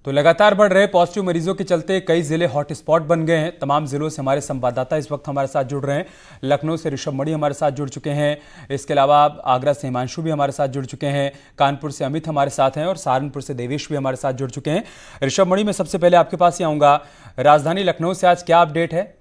तो लगातार बढ़ रहे पॉजिटिव मरीजों के चलते कई जिले हॉटस्पॉट बन गए हैं। तमाम जिलों से हमारे संवाददाता इस वक्त हमारे साथ जुड़ रहे हैं। लखनऊ से ऋषभ मणि हमारे साथ जुड़ चुके हैं, इसके अलावा आगरा से हिमांशु भी हमारे साथ जुड़ चुके हैं, कानपुर से अमित हमारे साथ हैं और सहारनपुर से देवेश भी हमारे साथ जुड़ चुके हैं। ऋषभ मणि, मैं सबसे पहले आपके पास ही आऊँगा। राजधानी लखनऊ से आज क्या अपडेट है?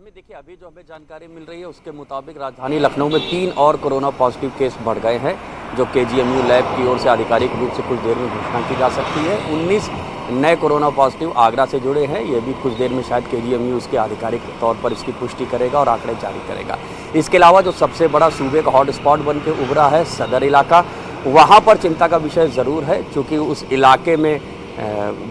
देखिए, अभी जो हमें जानकारी मिल रही है उसके मुताबिक राजधानी लखनऊ में 3 और कोरोना पॉजिटिव केस बढ़ गए हैं, जो केजीएमयू लैब की ओर से आधिकारिक रूप से कुछ देर में घोषणा की जा सकती है। 19 नए कोरोना पॉजिटिव आगरा से जुड़े हैं। ये भी कुछ देर में शायद केजीएमयू उसके आधिकारिक तौर पर इसकी पुष्टि करेगा और आंकड़े जारी करेगा। इसके अलावा जो सबसे बड़ा सूबे का हॉटस्पॉट बन के उभरा है सदर इलाका, वहाँ पर चिंता का विषय ज़रूर है, क्योंकि उस इलाके में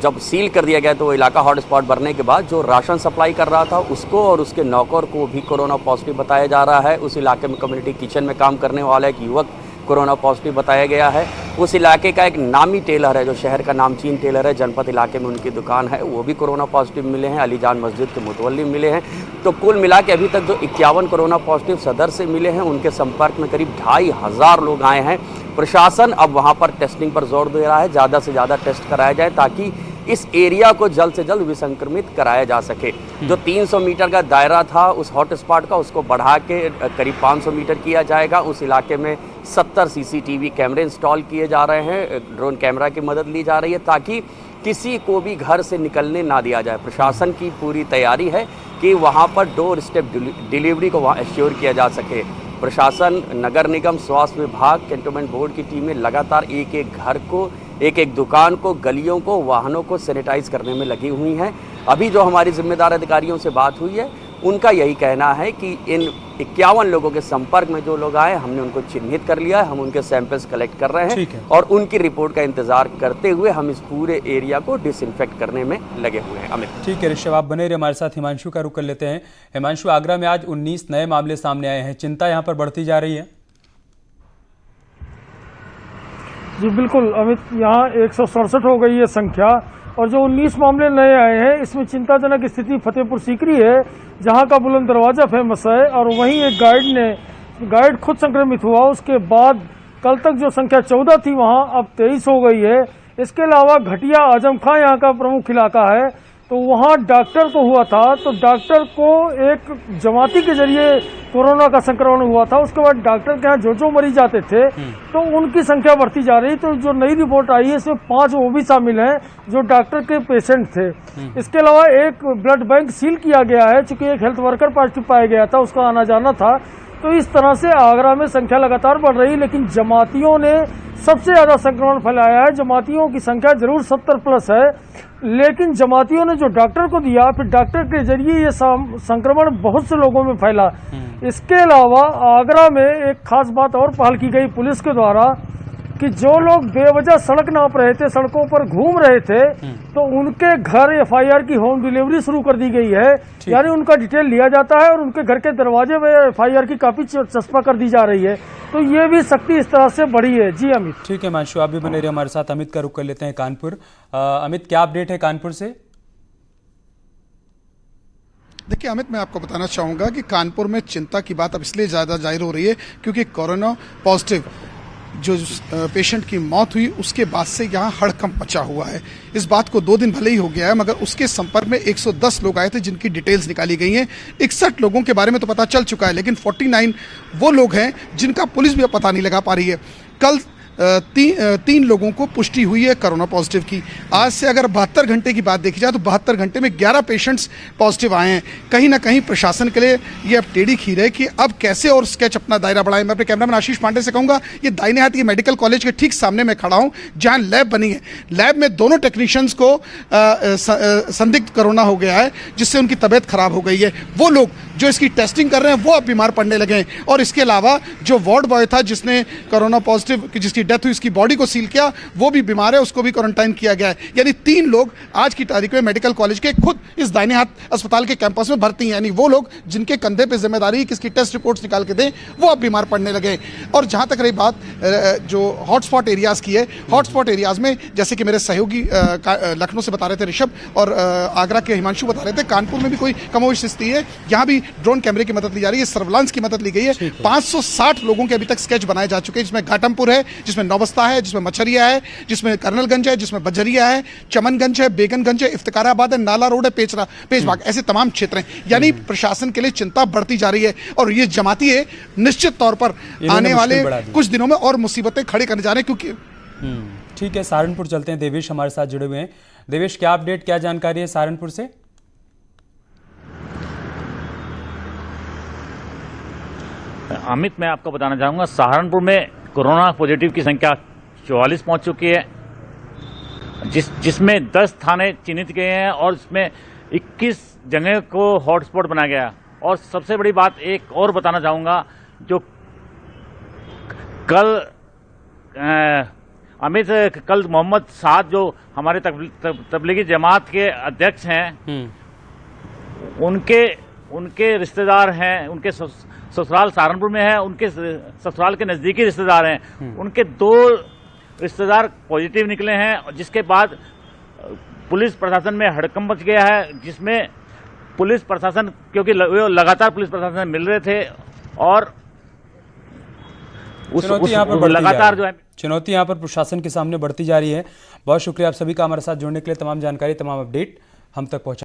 जब सील कर दिया गया तो वो इलाका हॉटस्पॉट बनने के बाद जो राशन सप्लाई कर रहा था उसको और उसके नौकर को भी कोरोना पॉजिटिव बताया जा रहा है। उस इलाके में कम्युनिटी किचन में काम करने वाला एक युवक कोरोना पॉजिटिव बताया गया है। उस इलाके का एक नामी टेलर है, जो शहर का नामचीन टेलर है, जनपद इलाके में उनकी दुकान है, वो भी कोरोना पॉजिटिव मिले हैं। अलीजान मस्जिद के मुतवल्ली मिले हैं। तो कुल मिला के अभी तक जो 51 कोरोना पॉजिटिव सदर से मिले हैं, उनके संपर्क में करीब 2500 लोग आए हैं। प्रशासन अब वहाँ पर टेस्टिंग पर जोर दे रहा है, ज़्यादा से ज़्यादा टेस्ट कराया जाए ताकि इस एरिया को जल्द से जल्द विसंक्रमित कराया जा सके। जो 300 मीटर का दायरा था उस हॉटस्पॉट का, उसको बढ़ा के करीब 500 मीटर किया जाएगा। उस इलाके में 70 सीसीटीवी कैमरे इंस्टॉल किए जा रहे हैं, ड्रोन कैमरा की मदद ली जा रही है ताकि किसी को भी घर से निकलने ना दिया जाए। प्रशासन की पूरी तैयारी है कि वहाँ पर डोर स्टेप डिलीवरी को वहाँ एश्योर किया जा सके। प्रशासन, नगर निगम, स्वास्थ्य विभाग, कैंटोनमेंट बोर्ड की टीमें लगातार एक एक घर को, एक एक दुकान को, गलियों को, वाहनों को सैनिटाइज करने में लगी हुई हैं। अभी जो हमारी जिम्मेदार अधिकारियों से बात हुई है उनका यही कहना है कि इन 51 लोगों के संपर्क में जो लोग आए, हमने उनको चिन्हित कर लिया है, हम उनके सैंपल्स कलेक्ट कर रहे हैं और उनकी रिपोर्ट का इंतजार करते हुए हम इस पूरे एरिया को डिसइंफेक्ट करने में लगे हुए हैं। अमित, ठीक है ऋषभ, आप बने रहे हमारे साथ। हिमांशु का रुख कर लेते हैं। हिमांशु, आगरा में आज 19 नए मामले सामने आए हैं, चिंता यहाँ पर बढ़ती जा रही है? जी बिल्कुल अमित, यहाँ 167 हो गई है संख्या और जो 19 मामले नए आए हैं इसमें चिंताजनक स्थिति फतेहपुर सीकरी है, जहाँ का बुलंद दरवाजा फेमस है और वहीं एक गाइड खुद संक्रमित हुआ। उसके बाद कल तक जो संख्या 14 थी वहाँ अब 23 हो गई है। इसके अलावा घटिया आजम खां यहाँ का प्रमुख इलाका है, तो वहाँ डॉक्टर को हुआ था, तो डॉक्टर को एक जमाती के जरिए कोरोना का संक्रमण हुआ था। उसके बाद डॉक्टर के यहाँ जो मरीज आते थे तो उनकी संख्या बढ़ती जा रही। तो जो नई रिपोर्ट आई है इसमें 5 वो भी शामिल हैं जो डॉक्टर के पेशेंट थे। इसके अलावा एक ब्लड बैंक सील किया गया है, चूंकि एक हेल्थ वर्कर पॉजिटिव पाया गया था, उसका आना जाना था। तो इस तरह से आगरा में संख्या लगातार बढ़ रही है, लेकिन जमातियों ने सबसे ज्यादा संक्रमण फैलाया है। जमातियों की संख्या जरूर 70+ है, लेकिन जमातियों ने जो डॉक्टर को दिया, फिर डॉक्टर के जरिए ये संक्रमण बहुत से लोगों में फैला। इसके अलावा आगरा में एक खास बात और पहल की गई पुलिस के द्वारा कि जो लोग बेवजह सड़क नाप रहे थे, सड़कों पर घूम रहे थे, तो उनके घर एफआईआर की होम डिलीवरी शुरू कर दी गई है। यानी उनका डिटेल लिया जाता है और उनके घर के दरवाजे में एफआईआर की काफी चस्पा कर दी जा रही है। तो ये भी सख्ती इस तरह से बढ़ी है। जी अमित। ठीक है हिमांशु, आप भी बने रहे हमारे साथ। अमित का रुख कर लेते हैं कानपुर। अमित, क्या अपडेट है कानपुर से? देखिए अमित, मैं आपको बताना चाहूँगा कि कानपुर में चिंता की बात अब इसलिए ज़्यादा जाहिर हो रही है क्योंकि कोरोना पॉजिटिव जो पेशेंट की मौत हुई उसके बाद से यहाँ हड़कंप मचा हुआ है। इस बात को 2 दिन भले ही हो गया है, मगर उसके संपर्क में 110 लोग आए थे जिनकी डिटेल्स निकाली गई हैं। 61 लोगों के बारे में तो पता चल चुका है, लेकिन 49 वो लोग हैं जिनका पुलिस भी पता नहीं लगा पा रही है। कल 3 लोगों को पुष्टि हुई है कोरोना पॉजिटिव की। आज से अगर 72 घंटे की बात देखी जाए तो 72 घंटे में 11 पेशेंट्स पॉजिटिव आए हैं। कहीं ना कहीं प्रशासन के लिए ये अब टेढ़ी खीर है कि अब कैसे और स्केच अपना दायरा बढ़ाएं। मैं अपने कैमरामैन आशीष पांडे से कहूँगा, ये दाहिने हाथ ये मेडिकल कॉलेज के ठीक सामने मैं खड़ा हूँ जहाँ लैब बनी है। लैब में दोनों टेक्नीशियंस को संदिग्ध कोरोना हो गया है, जिससे उनकी तबीयत खराब हो गई है। वो लोग जो इसकी टेस्टिंग कर रहे हैं वो अब बीमार पड़ने लगे हैं। और इसके अलावा जो वार्ड बॉय था जिसने कोरोना पॉजिटिव जिसकी डेथ हुई, उसकी बॉडी को सील किया, वो भी बीमार है, उसको भी क्वारंटाइन किया गया है। यानी 3 लोग आज की तारीख में मेडिकल कॉलेज के खुद इस दाहिने हाथ अस्पताल के कैंपस में भर्ती हैं, यानी वो लोग जिनके कंधे पे जिम्मेदारी किसकी टेस्ट रिपोर्ट्स निकाल के दें वो अब बीमार पड़ने लगे। और जहां तक रही बात जो हॉटस्पॉट एरियाज की है, हॉटस्पॉट एरियाज में जैसे कि मेरे सहयोगी लखनऊ से बता रहे थे ऋषभ और आगरा के हिमांशु बता रहे थे, कानपुर में भी कोई कमोबेश स्थिति है। यहाँ भी ड्रोन कैमरे की मदद ली जा रही है, सर्विलांस की मदद ली गई है। 560 लोगों के अभी तक स्केच बनाए जा चुके हैं, जिसमें घाटमपुर है, जिसमें नौबस्ता है, जिसमें मछरिया है, जिसमें कर्नलगंज है, जिसमें बजरिया है, चमनगंज है, बेगनगंज है, इफ्तिकाराबाद है, नाला रोड है, पेचबाग, ऐसे तमाम क्षेत्र हैं। यानी प्रशासन के लिए चिंता बढ़ती जा रही है और ये जमाती है निश्चित तौर पर आने वाले कुछ दिनों में और मुसीबतें खड़ी करने जा रहे हैं। क्योंकि ठीक है, सहारनपुर चलते हैं, देवेश हमारे साथ जुड़े हुए हैं। देवेश, क्या अपडेट, क्या जानकारी है सहारनपुर से? अमित, मैं आपको बताना चाहूंगा, सहारनपुर में कोरोना पॉजिटिव की संख्या 44 पहुंच चुकी है, जिसमें 10 थाने चिन्हित गए हैं और इसमें 21 जगह को हॉटस्पॉट बनाया गया। और सबसे बड़ी बात एक और बताना चाहूंगा, जो कल अमित, कल मोहम्मद साद जो हमारे तबलीगी जमात के अध्यक्ष हैं, उनके रिश्तेदार हैं, उनके ससुराल सहारनपुर में है, उनके ससुराल के नज़दीकी रिश्तेदार हैं, उनके 2 रिश्तेदार पॉजिटिव निकले हैं, जिसके बाद पुलिस प्रशासन में हड़कंप मच गया है, जिसमें पुलिस प्रशासन, क्योंकि वो लगातार पुलिस प्रशासन से मिल रहे थे और चुनौती यहाँ पर प्रशासन के सामने बढ़ती जा रही है। बहुत शुक्रिया आप सभी का हमारे साथ जुड़ने के लिए, तमाम जानकारी, तमाम अपडेट हम तक पहुंचा।